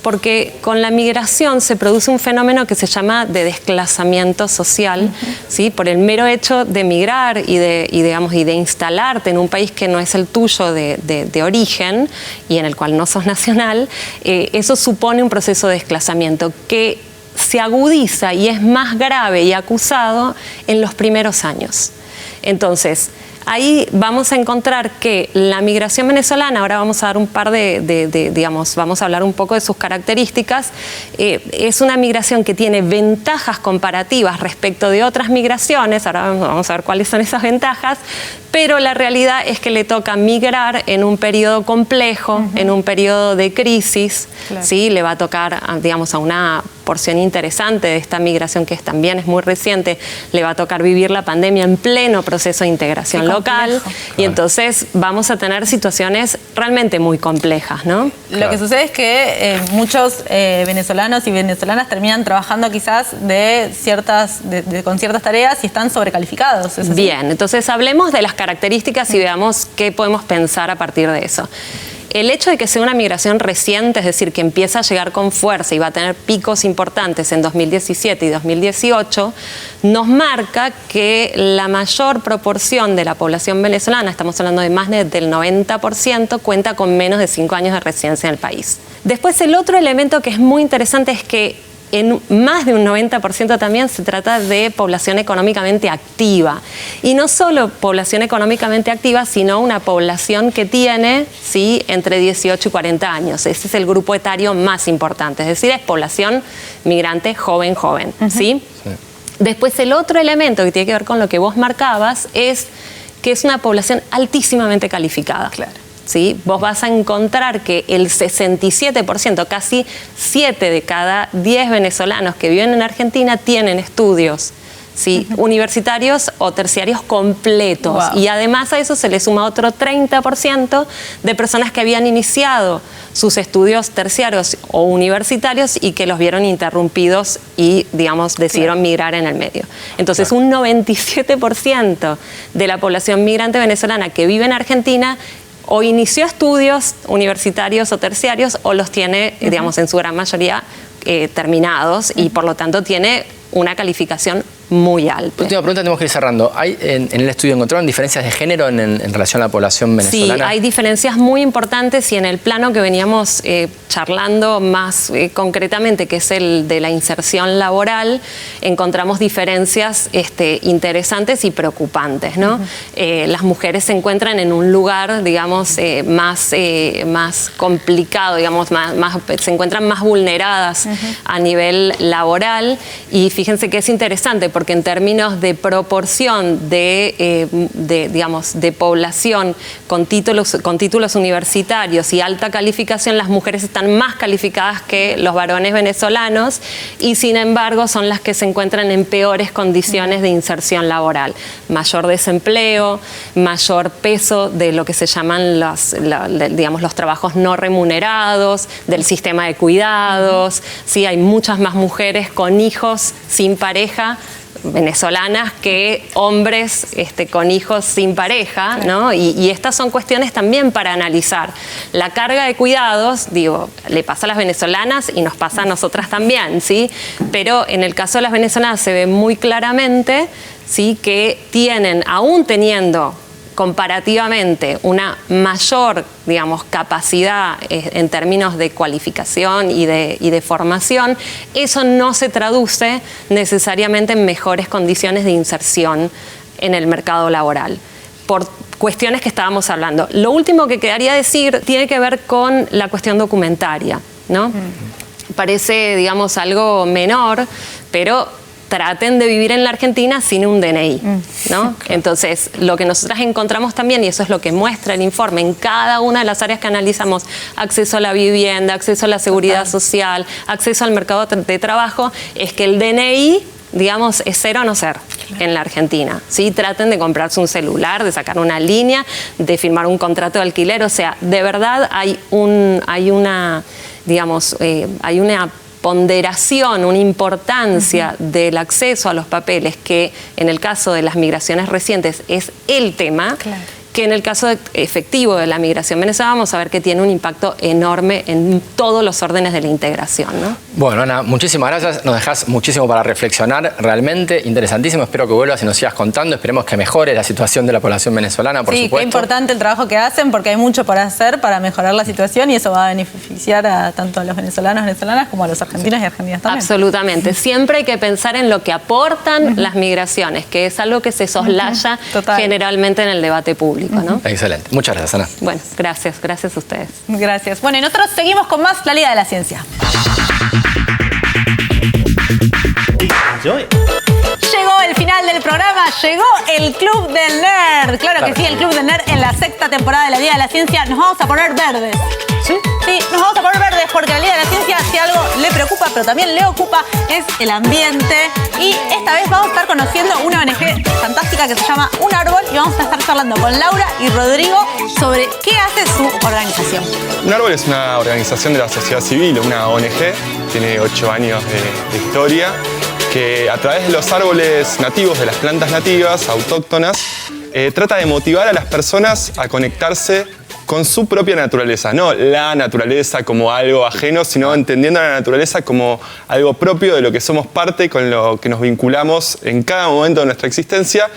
Porque con la migración se produce un fenómeno que se llama de desplazamiento social, ¿sí? Por el mero hecho de migrar y de instalarte en un país que no es el tuyo de origen y en el cual no sos nacional, eso supone un proceso de desplazamiento que se agudiza y es más grave y acusado en los primeros años. Entonces, ahí vamos a encontrar que la migración venezolana, ahora vamos a dar un par vamos a hablar un poco de sus características, es una migración que tiene ventajas comparativas respecto de otras migraciones, ahora vamos a ver cuáles son esas ventajas, pero la realidad es que le toca migrar en un periodo complejo, en un periodo de crisis, ¿sí? Le va a tocar, digamos, a una porción interesante de esta migración que también es muy reciente, le va a tocar vivir la pandemia en pleno proceso de integración local, y entonces vamos a tener situaciones realmente muy complejas, ¿no? Lo que sucede es que muchos venezolanos y venezolanas terminan trabajando quizás con ciertas tareas y están sobrecalificados. ¿Es así? Bien, entonces hablemos de las características y veamos qué podemos pensar a partir de eso. el hecho de que sea una migración reciente, es decir, que empieza a llegar con fuerza y va a tener picos importantes en 2017 y 2018, nos marca que la mayor proporción de la población venezolana, estamos hablando de más del 90%, cuenta con menos de 5 años de residencia en el país. Después, el otro elemento que es muy interesante es que en más de un 90% también se trata de población económicamente activa. Y no solo población económicamente activa, sino una población que tiene, ¿sí?, entre 18 y 40 años. Ese es el grupo etario más importante. Es decir, es población migrante joven, ¿sí? Sí. Después, el otro elemento que tiene que ver con lo que vos marcabas es que es una población altísimamente calificada. Claro. ¿Sí? Vos vas a encontrar que el 67%, casi 7 de cada 10 venezolanos que viven en Argentina tienen estudios, ¿sí?, universitarios o terciarios completos. Wow. Y además a eso se le suma otro 30% de personas que habían iniciado sus estudios terciarios o universitarios y que los vieron interrumpidos y, digamos, decidieron migrar en el medio. Entonces, un 97% de la población migrante venezolana que vive en Argentina o inició estudios universitarios o terciarios o los tiene, digamos, en su gran mayoría terminados y por lo tanto tiene una calificación muy alta. Última pregunta, tenemos que ir cerrando. ¿Hay, en el estudio encontraron diferencias de género en relación a la población venezolana? Sí, hay diferencias muy importantes y en el plano que veníamos charlando más concretamente, que es el de la inserción laboral, encontramos diferencias interesantes y preocupantes, ¿no? Las mujeres se encuentran en un lugar, digamos, más complicado, digamos, se encuentran más vulneradas a nivel laboral y fíjense que es interesante porque en términos de proporción digamos, de población con títulos universitarios y alta calificación, las mujeres están más calificadas que los varones venezolanos y sin embargo son las que se encuentran en peores condiciones de inserción laboral. Mayor desempleo, mayor peso de lo que se llaman los trabajos no remunerados, del sistema de cuidados. Sí, hay muchas más mujeres con hijos sin pareja venezolanas que hombres con hijos sin pareja, ¿no? Y estas son cuestiones también para analizar. La carga de cuidados, digo, le pasa a las venezolanas y nos pasa a nosotras también, ¿sí? Pero en el caso de las venezolanas se ve muy claramente, ¿sí?, que tienen, aún teniendo comparativamente una mayor, digamos, capacidad en términos de cualificación y de formación, eso no se traduce necesariamente en mejores condiciones de inserción en el mercado laboral, por cuestiones que estábamos hablando. Lo último que quedaría decir tiene que ver con la cuestión documentaria, ¿no? Parece, digamos, algo menor, pero traten de vivir en la Argentina sin un DNI, ¿no? Entonces, lo que nosotras encontramos también, y eso es lo que muestra el informe, en cada una de las áreas que analizamos, acceso a la vivienda, acceso a la seguridad social, acceso al mercado de trabajo, es que el DNI, digamos, es ser o no ser en la Argentina, ¿sí? Traten de comprarse un celular, de sacar una línea, de firmar un contrato de alquiler, o sea, de verdad hay una ponderación, una importancia del acceso a los papeles que en el caso de las migraciones recientes es el tema, que en el caso efectivo de la migración venezolana vamos a ver que tiene un impacto enorme en todos los órdenes de la integración, ¿no? Bueno, Ana, muchísimas gracias. Nos dejás muchísimo para reflexionar, realmente interesantísimo. Espero que vuelvas y nos sigas contando. Esperemos que mejore la situación de la población venezolana, por supuesto. Sí, qué importante el trabajo que hacen porque hay mucho por hacer para mejorar la situación y eso va a beneficiar a tanto a los venezolanas como a los argentinos y argentinas también. Absolutamente. Siempre hay que pensar en lo que aportan las migraciones, que es algo que se soslaya generalmente en el debate público, ¿no? Excelente. Muchas gracias, Ana. Bueno, gracias a ustedes. Gracias. Bueno, y nosotros seguimos con más La Liga de la Ciencia. Llegó el final del programa, llegó el Club del Nerd. Claro que sí, el Club del Nerd en la 6ª temporada de La Liga de la Ciencia. Nos vamos a poner verdes. ¿Sí? Sí, nos vamos a poner verdes porque La Liga de la Ciencia, si algo le preocupa, pero también le ocupa, es el ambiente. Y esta vez vamos a estar conociendo una ONG fantástica que se llama Un Árbol y vamos a estar charlando con Laura y Rodrigo sobre qué hace su organización. Un Árbol es una organización de la sociedad civil, una ONG, tiene 8 años de historia, que a través de los árboles nativos, de las plantas nativas, autóctonas, trata de motivar a las personas a conectarse con su propia naturaleza, no la naturaleza como algo ajeno, sino entendiendo a la naturaleza como algo propio de lo que somos parte, con lo que nos vinculamos en cada momento de nuestra existencia,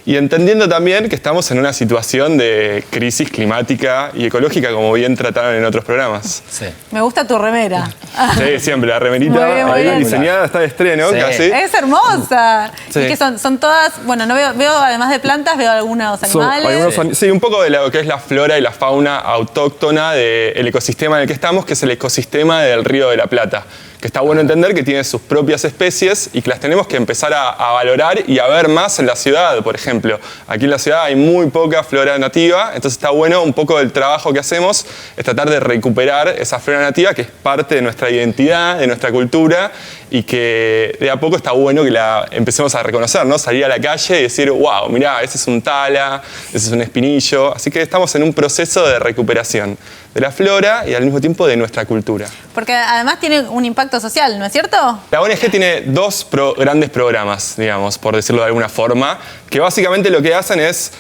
y entendiendo también que estamos en una situación de crisis climática y ecológica, como bien trataron en otros programas. Sí. Me gusta tu remera. Sí, siempre, la remerita Muy bien. diseñada, está de estreno, Sí. casi. Es hermosa. Sí. Y que son todas, bueno, no veo además de plantas, veo algunos animales. Sí, un poco de lo que es la flora y la fauna autóctona del ecosistema en el que estamos, que es el ecosistema del Río de la Plata. Que está bueno entender que tiene sus propias especies y que las tenemos que empezar a valorar y a ver más en la ciudad, por ejemplo. Aquí en la ciudad hay muy poca flora nativa, entonces está bueno un poco del trabajo que hacemos, es tratar de recuperar esa flora nativa que es parte de nuestra identidad, de nuestra cultura, y que de a poco está bueno que la empecemos a reconocer, ¿no? Salir a la calle y decir, wow, mirá, ese es un tala, ese es un espinillo. Así que estamos en un proceso de recuperación de la flora y al mismo tiempo de nuestra cultura. Porque además tiene un impacto social, ¿no es cierto? La ONG tiene dos grandes programas, digamos, por decirlo de alguna forma, que básicamente lo que hacen es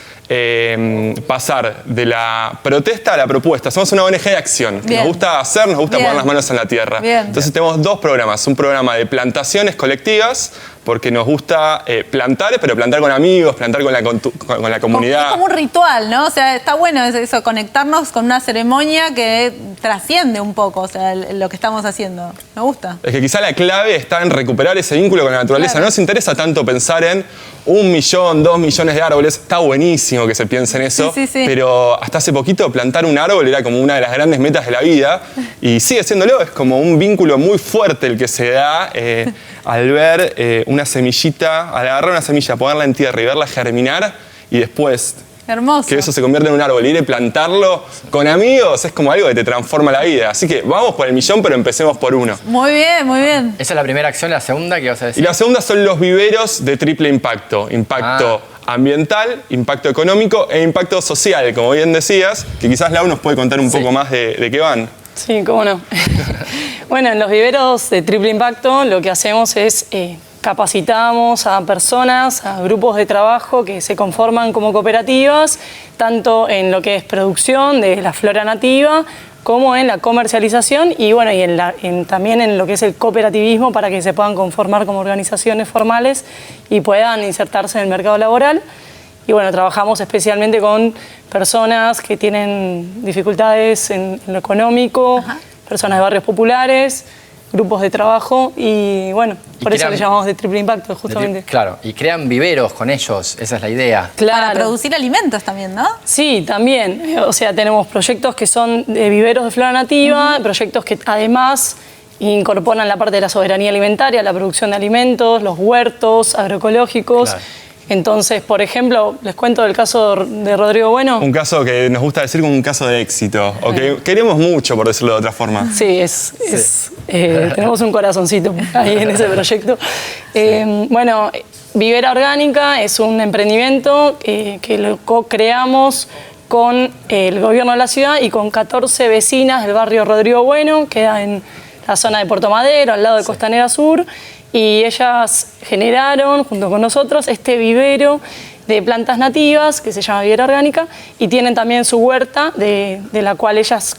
pasar de la protesta a la propuesta. Somos una ONG de acción. Bien. Nos gusta hacer, nos gusta Bien. poner las manos en la tierra. Bien. Entonces tenemos dos programas. Un programa de plantaciones colectivas, porque nos gusta plantar, pero plantar con amigos, plantar con la comunidad. Es como un ritual, ¿no? O sea, está bueno eso, conectarnos con una ceremonia que trasciende un poco, o sea, lo que estamos haciendo. Me gusta. Es que quizá la clave está en recuperar ese vínculo con la naturaleza. Claro. No nos interesa tanto pensar en 1 millón, 2 millones de árboles. Está buenísimo que se piense en eso, Sí. pero hasta hace poquito plantar un árbol era como una de las grandes metas de la vida y sigue siéndolo. Es como un vínculo muy fuerte el que se da al ver una semillita, al agarrar una semilla, ponerla en tierra y verla germinar y después Hermoso. que eso se convierte en un árbol. Ir y plantarlo con amigos es como algo que te transforma la vida. Así que vamos por el millón, pero empecemos por uno. Muy bien, muy bien. Esa es la primera acción. La segunda, ¿qué vas a Y decir? la segunda son los viveros de triple impacto. Impacto ambiental, impacto económico e impacto social, como bien decías, que quizás Lau nos puede contar un poco más de qué van. Sí, cómo no. Bueno, en los viveros de triple impacto lo que hacemos es capacitamos a personas, a grupos de trabajo que se conforman como cooperativas, tanto en lo que es producción de la flora nativa, como en la comercialización y bueno, y también en lo que es el cooperativismo para que se puedan conformar como organizaciones formales y puedan insertarse en el mercado laboral. Y bueno, trabajamos especialmente con personas que tienen dificultades en lo económico, Ajá. personas de barrios populares, grupos de trabajo y bueno, Y por eso crean- le llamamos de triple impacto justamente. Claro, y crean viveros con ellos, esa es la idea. Para producir alimentos también, ¿no? Sí, también. O sea, tenemos proyectos que son de viveros de flora nativa, proyectos que además incorporan la parte de la soberanía alimentaria, la producción de alimentos, los huertos agroecológicos. Claro. Entonces, por ejemplo, les cuento del caso de Rodrigo Bueno. Un caso que nos gusta decir como un caso de éxito, o que queremos mucho, por decirlo de otra forma. Sí, tenemos un corazoncito ahí en ese proyecto. Bueno, Vivera Orgánica es un emprendimiento que lo co-creamos con el gobierno de la ciudad y con 14 vecinas del barrio Rodrigo Bueno, queda en la zona de Puerto Madero, al lado de Costanera Sur, y ellas generaron, junto con nosotros, este vivero de plantas nativas que se llama Vivera Orgánica y tienen también su huerta en la cual ellas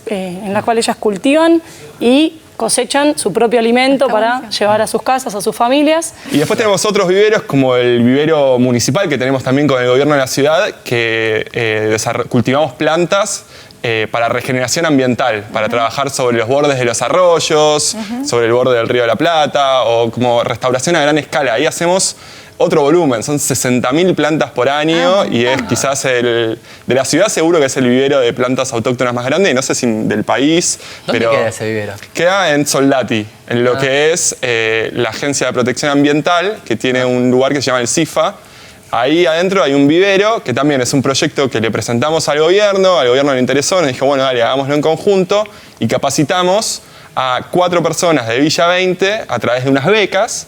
cultivan y cosechan su propio alimento para llevar a sus casas, a sus familias. Y después tenemos otros viveros, como el vivero municipal que tenemos también con el gobierno de la ciudad, que cultivamos plantas para regeneración ambiental, para trabajar sobre los bordes de los arroyos, sobre el borde del Río de la Plata, o como restauración a gran escala. Ahí hacemos otro volumen, son 60.000 plantas por año y es quizás de la ciudad seguro que es el vivero de plantas autóctonas más grande, y no sé si del país. ¿Dónde pero queda ese vivero? Queda en Soldati, en lo que es la Agencia de Protección Ambiental, que tiene un lugar que se llama el CIFA. Ahí adentro hay un vivero, que también es un proyecto que le presentamos al gobierno le interesó, nos dijo, bueno, dale, hagámoslo en conjunto, y capacitamos a 4 personas de Villa 20 a través de unas becas,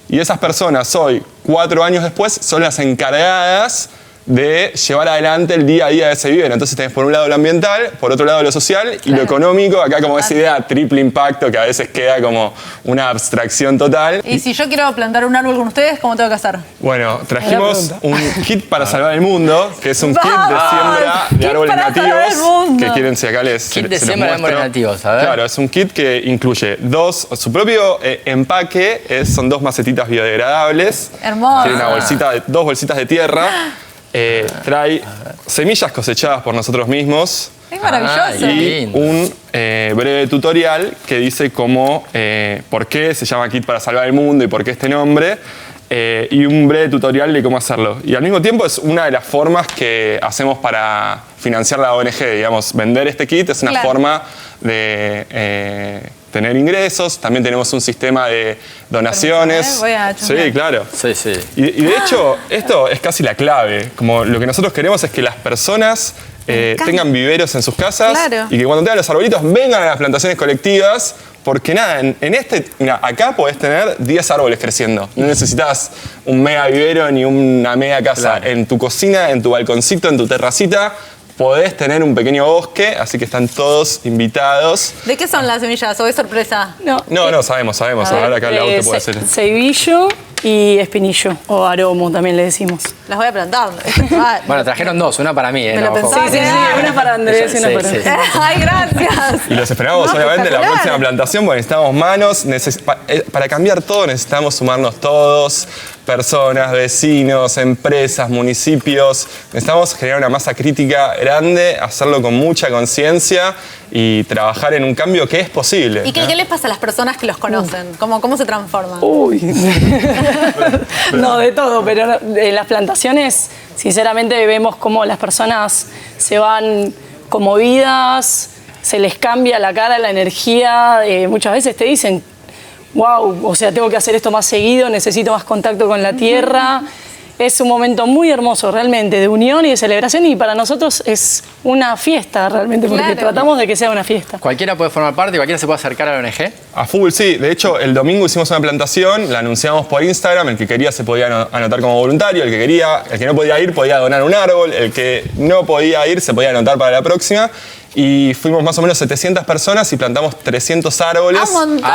y esas personas hoy, 4 años después, son las encargadas de llevar adelante el día a día de ese vivero. Entonces tenés por un lado lo ambiental, por otro lado lo social y lo económico, acá como esa idea triple impacto que a veces queda como una abstracción total. Y si yo quiero plantar un árbol con ustedes, ¿cómo tengo que hacer? Bueno, trajimos un kit para salvar el mundo, que es un kit de siembra de árboles nativos, que quieren, si acá kit de siembra de árboles nativos, a ver. Claro, es un kit que incluye su propio empaque, son 2 macetitas biodegradables. Hermoso. Tiene una 2 bolsitas de tierra. Trae semillas cosechadas por nosotros mismos. Es maravilloso. Y un breve tutorial que dice por qué se llama Kit para Salvar el Mundo y por qué este nombre. Y un breve tutorial de cómo hacerlo. Y al mismo tiempo es una de las formas que hacemos para financiar la ONG. Digamos, vender este kit es una forma de tener ingresos. También tenemos un sistema de donaciones. Voy a chusmear. Sí, claro. Sí, sí. Y de hecho, esto es casi la clave. Como lo que nosotros queremos es que las personas tengan viveros en sus casas y que cuando tengan los arbolitos vengan a las plantaciones colectivas. Porque nada, acá podés tener 10 árboles creciendo. No necesitas un mega vivero ni una mega casa. Claro. En tu cocina, en tu balconcito, en tu terracita, podés tener un pequeño bosque, así que están todos invitados. ¿De qué son las semillas o es sorpresa? No, sabemos. Ahora acá Lau te puede hacer. Ceibillo y espinillo, o aromo también le decimos. Las voy a plantar. Bueno, trajeron 2, una para mí. Me lo pensaba. Sí, una para Andrés y una para mí. Ay, gracias. Y los esperamos, obviamente, en la próxima plantación, porque necesitamos manos. Para cambiar todo necesitamos sumarnos todos. Personas, vecinos, empresas, municipios. Necesitamos generar una masa crítica grande, hacerlo con mucha conciencia y trabajar en un cambio que es posible. ¿Y qué les pasa a las personas que los conocen? ¿Cómo se transforman? No, de todo, pero en las plantaciones, sinceramente, vemos cómo las personas se van conmovidas, se les cambia la cara, la energía. Muchas veces te dicen, wow, o sea, tengo que hacer esto más seguido, necesito más contacto con la tierra. Es un momento muy hermoso realmente de unión y de celebración y para nosotros es una fiesta realmente porque tratamos de que sea una fiesta. ¿Cualquiera puede formar parte? ¿Cualquiera se puede acercar a la ONG? A full, sí. De hecho, el domingo hicimos una plantación, la anunciamos por Instagram, el que quería se podía anotar como voluntario, el que no podía ir podía donar un árbol, el que no podía ir se podía anotar para la próxima. Y fuimos más o menos 700 personas y plantamos 300 árboles. ¡Un montón!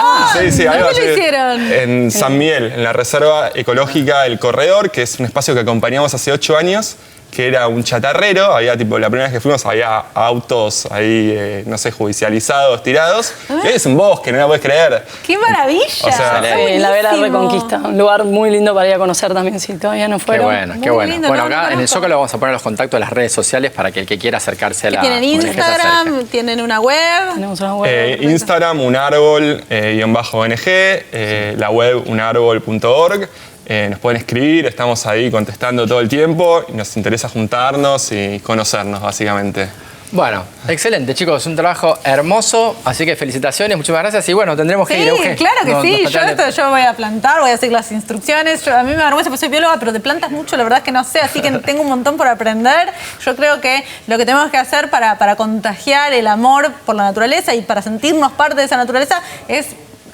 Sí, ahí ¿Dónde lo hicieron? En San Miguel, en la Reserva Ecológica El Corredor, que es un espacio que acompañamos hace 8 años, que era un chatarrero. Había, la primera vez que fuimos, había autos ahí, judicializados, tirados. Y es un bosque, no la podés creer. ¡Qué maravilla! O sea, la Vera Reconquista, un lugar muy lindo para ir a conocer también, si todavía no fueron. Qué bueno. Lindo, bueno, acá en el Zócalo vamos a poner los contactos de las redes sociales para que el que quiera acercarse a la ¿Tienen Instagram? ¿Tienen una web? Tenemos una web. Instagram, unarbol_ONG, la web unarbol.org. Nos pueden escribir, estamos ahí contestando todo el tiempo y nos interesa juntarnos y conocernos, básicamente. Bueno, excelente, chicos, un trabajo hermoso, así que felicitaciones, muchísimas gracias y bueno, tendremos que ir, Euge. Claro que sí, yo voy a plantar, voy a seguir las instrucciones. A mí me da vergüenza porque soy bióloga, pero de plantas mucho, la verdad es que no sé, así que tengo un montón por aprender. Yo creo que lo que tenemos que hacer para contagiar el amor por la naturaleza y para sentirnos parte de esa naturaleza es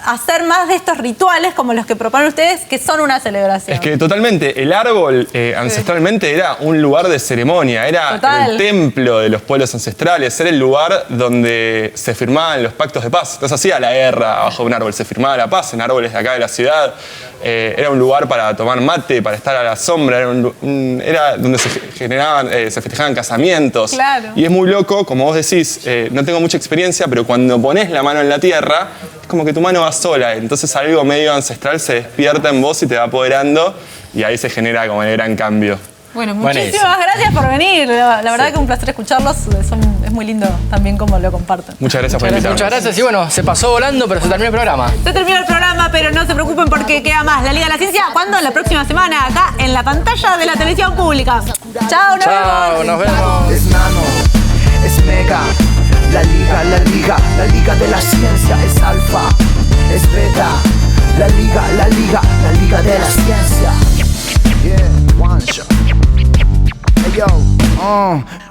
hacer más de estos rituales como los que proponen ustedes, que son una celebración. Es que totalmente, el árbol ancestralmente era un lugar de ceremonia, era el templo de los pueblos ancestrales, era el lugar donde se firmaban los pactos de paz. No se hacía la guerra abajo de un árbol, se firmaba la paz en árboles de acá de la ciudad. Era un lugar para tomar mate, para estar a la sombra, era donde se festejaban casamientos. Claro. Y es muy loco, como vos decís, no tengo mucha experiencia, pero cuando pones la mano en la tierra, es como que tu mano va sola, entonces algo medio ancestral se despierta en vos y te va apoderando y ahí se genera como el gran cambio. Bueno, muchísimas gracias por venir. La verdad que un placer escucharlos. Es muy lindo también cómo lo comparten. Muchas gracias por invitarnos. Muchas gracias y bueno, se pasó volando, pero se terminó el programa. Se terminó el programa, pero no se preocupen porque queda más. La Liga de la Ciencia, ¿cuándo? La próxima semana, acá en la pantalla de la televisión pública. Chao, nos vemos. Es nano, es mega. La liga de la ciencia es alfa, es beta. La liga de la ciencia. Yeah, one shot. Hey yo,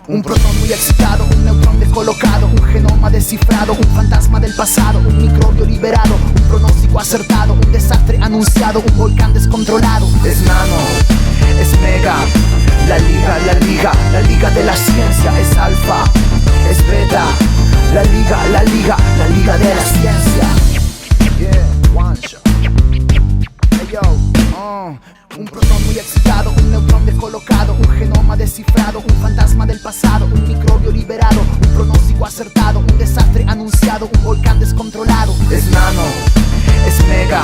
un protón muy excitado, un neutrón descolocado, un genoma descifrado, un fantasma del pasado, un microbio liberado, un pronóstico acertado, un desastre anunciado, un volcán descontrolado. Es nano, es mega. La liga de la ciencia es alfa, es beta. La liga de la ciencia. Yeah, one shot. Hey yo, un protón muy excitado, un neutrón descolocado, un genoma descifrado, un fantasma del pasado, un microbio liberado, un pronóstico acertado, un desastre anunciado, un volcán descontrolado. Es nano, es mega.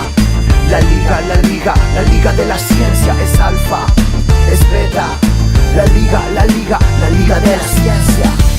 La liga de la ciencia es alfa, es beta. La liga de la ciencia.